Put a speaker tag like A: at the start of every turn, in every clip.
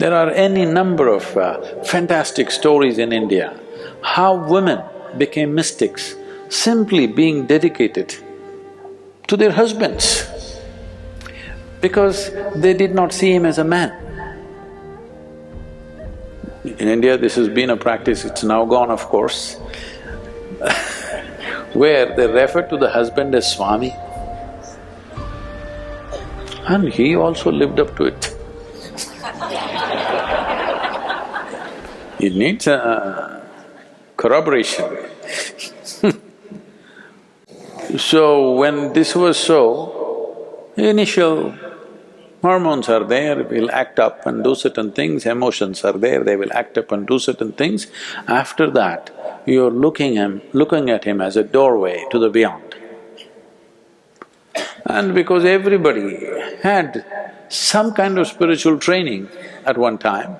A: There are any number of fantastic stories in India, how women became mystics simply being dedicated to their husbands because they did not see him as a man. In India, this has been a practice, it's now gone of course, where they refer to the husband as Swami. And he also lived up to it. It needs corroboration. So when this was so, initial hormones are there, will act up and do certain things, emotions are there, they will act up and do certain things. After that, you're looking at him as a doorway to the beyond. And because everybody had some kind of spiritual training at one time,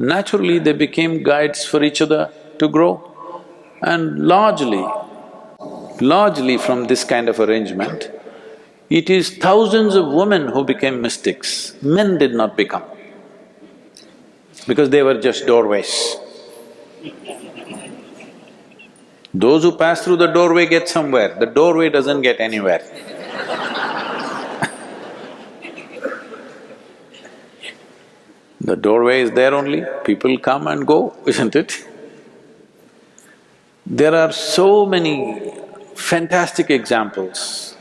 A: naturally they became guides for each other to grow. And largely from this kind of arrangement, it is thousands of women who became mystics, men did not become, because they were just doorways. Those who pass through the doorway get somewhere, the doorway doesn't get anywhere. The doorway is there only, people come and go, isn't it? There are so many fantastic examples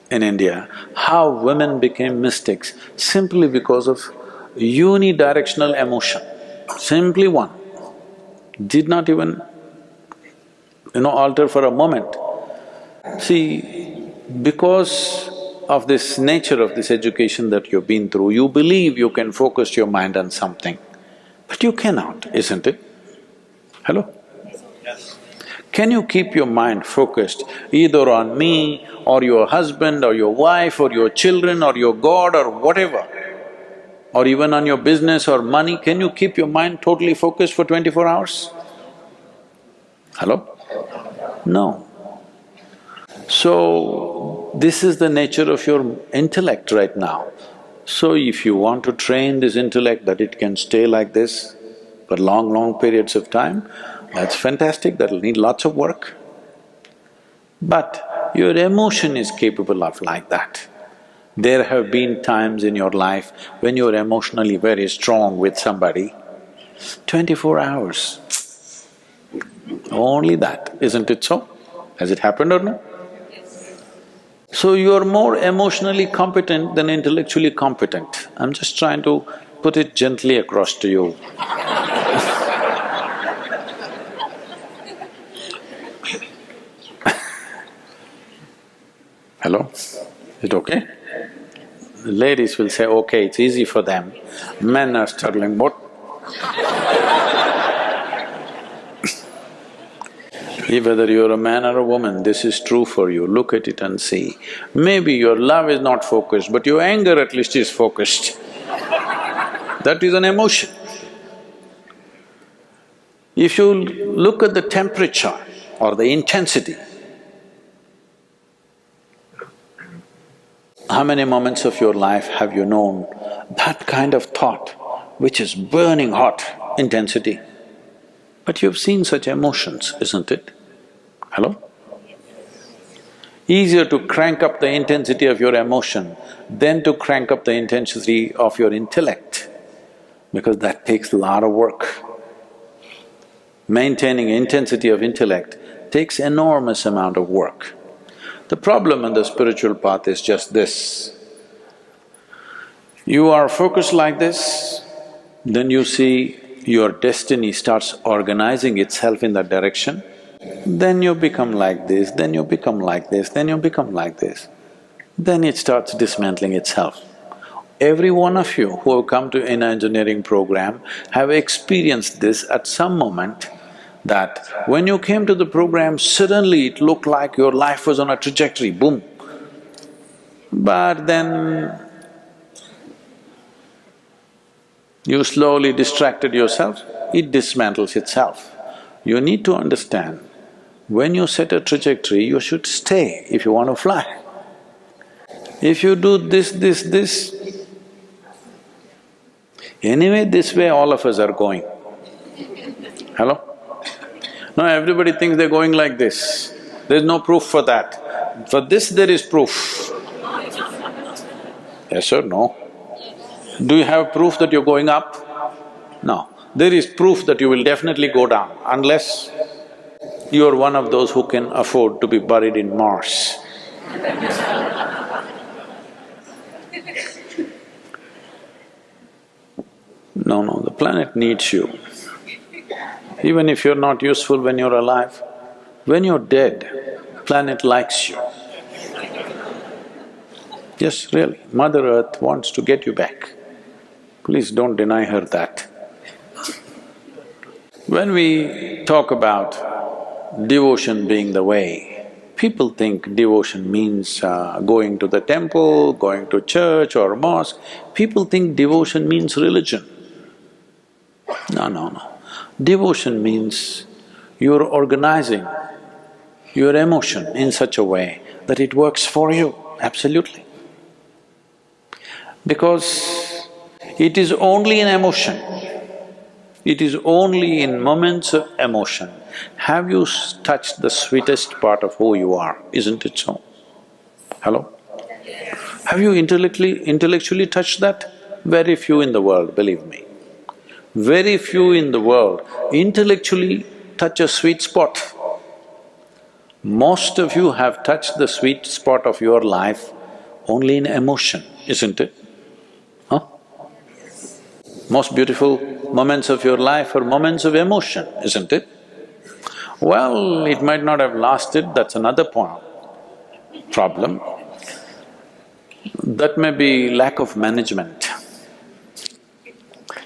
A: in India, how women became mystics simply because of unidirectional emotion. Simply one, did not even, alter for a moment. See, because of this nature of this education that you've been through, you believe you can focus your mind on something, but you cannot, isn't it? Hello?
B: Yes.
A: Can you keep your mind focused either on me or your husband or your wife or your children or your God or whatever, or even on your business or money? Can you keep your mind totally focused for 24 hours? Hello? No. So, this is the nature of your intellect right now. So if you want to train this intellect that it can stay like this for long periods of time, that's fantastic, that'll need lots of work. But your emotion is capable of like that. There have been times in your life when you're emotionally very strong with somebody, 24 hours, only that, isn't it so? Has it happened or no? So you're more emotionally competent than intellectually competent. I'm just trying to put it gently across to you. Hello? Is it okay? Ladies will say, okay, it's easy for them. Men are struggling, what? Whether you're a man or a woman, this is true for you, look at it and see. Maybe your love is not focused, but your anger at least is focused. That is an emotion. If you look at the temperature or the intensity, how many moments of your life have you known that kind of thought which is burning hot intensity? But you've seen such emotions, isn't it? Hello? Easier to crank up the intensity of your emotion than to crank up the intensity of your intellect, because that takes a lot of work. Maintaining intensity of intellect takes enormous amount of work. The problem on the spiritual path is just this. You are focused like this, then you see your destiny starts organizing itself in that direction, then you become like this, then you become like this, then you become like this. Then it starts dismantling itself. Every one of you who have come to inner engineering program have experienced this at some moment, that when you came to the program, suddenly it looked like your life was on a trajectory, boom. But then you slowly distracted yourself, it dismantles itself. You need to understand, when you set a trajectory, you should stay if you want to fly. If you do this, Anyway, this way all of us are going. Hello? Now everybody thinks they're going like this. There's no proof for that. For this there is proof. Yes or no? Do you have proof that you're going up? No. There is proof that you will definitely go down unless you are one of those who can afford to be buried in Mars. No, the planet needs you. Even if you're not useful when you're alive, when you're dead, planet likes you. Yes, really, Mother Earth wants to get you back. Please don't deny her that. When we talk about devotion being the way, people think devotion means going to the temple, going to church or mosque. People think devotion means religion. No. Devotion means you're organizing your emotion in such a way that it works for you, absolutely. Because it is only in emotion, it is only in moments of emotion have you touched the sweetest part of who you are, isn't it so? Hello? Have you intellectually touched that? Very few in the world, believe me. Very few in the world intellectually touch a sweet spot. Most of you have touched the sweet spot of your life only in emotion, isn't it? Huh? Most beautiful moments of your life are moments of emotion, isn't it? Well, it might not have lasted, that's another problem. That may be lack of management.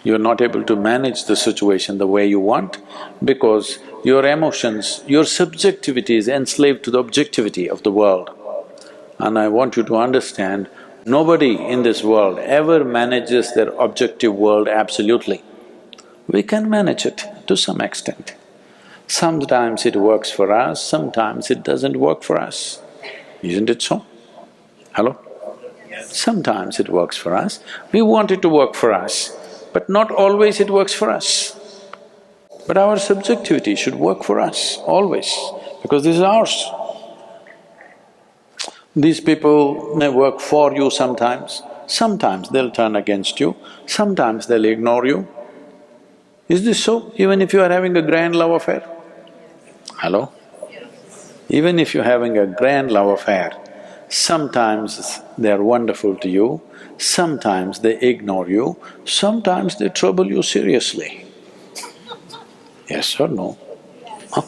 A: You're not able to manage the situation the way you want because your emotions, your subjectivity is enslaved to the objectivity of the world. And I want you to understand, nobody in this world ever manages their objective world absolutely. We can manage it to some extent. Sometimes it works for us, sometimes it doesn't work for us. Isn't it so? Hello? Sometimes it works for us, we want it to work for us, but not always it works for us. But our subjectivity should work for us, always, because this is ours. These people may work for you sometimes they'll turn against you, sometimes they'll ignore you. Is this so? Even if you are having a grand love affair? Hello? Even if you're having a grand love affair, sometimes they're wonderful to you, sometimes they ignore you, sometimes they trouble you seriously. Yes or no? Huh?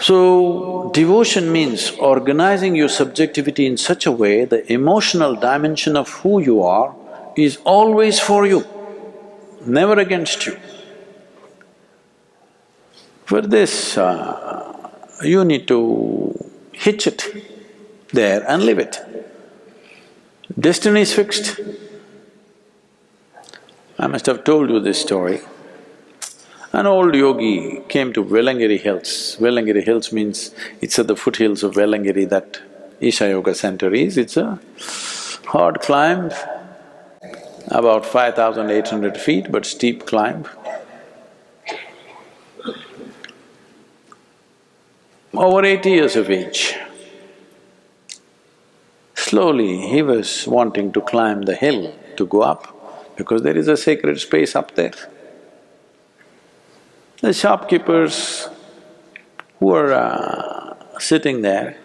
A: So, devotion means organizing your subjectivity in such a way the emotional dimension of who you are is always for you, never against you. For this, you need to hitch it there and live it. Destiny is fixed. I must have told you this story. An old yogi came to Velangiri Hills. Velangiri Hills means it's at the foothills of Velangiri that Isha Yoga Center is. It's a hard climb, about 5,800 feet, but steep climb. Over 80 years of age. Slowly he was wanting to climb the hill to go up because there is a sacred space up there. The shopkeepers who were sitting there,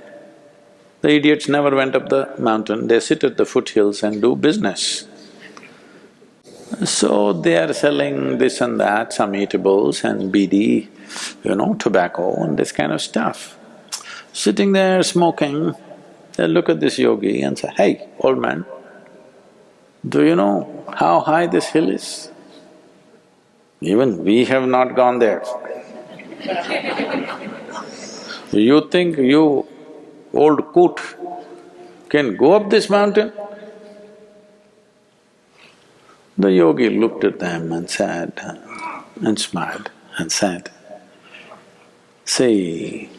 A: the idiots never went up the mountain, they sit at the foothills and do business. So they are selling this and that, some eatables and bidi, tobacco and this kind of stuff. Sitting there smoking, they look at this yogi and say, "Hey, old man, do you know how high this hill is? Even we have not gone there. You think you, old coot, can go up this mountain?" The yogi looked at them and said, and smiled and said, "See,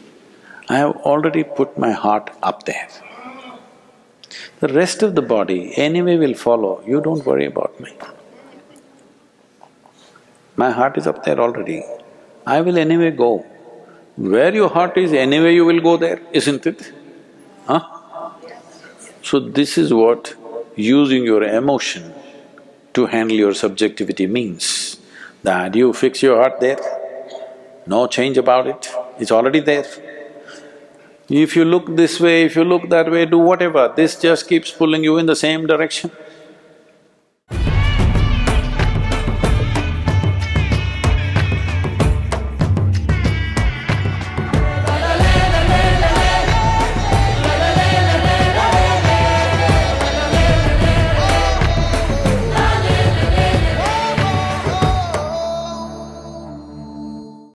A: I have already put my heart up there. The rest of the body anyway will follow, you don't worry about me. My heart is up there already, I will anyway go. Where your heart is, anyway you will go there, isn't it? Huh? So this is what using your emotion to handle your subjectivity means, that you fix your heart there, no change about it, it's already there. If you look this way, if you look that way, do whatever, this just keeps pulling you in the same direction.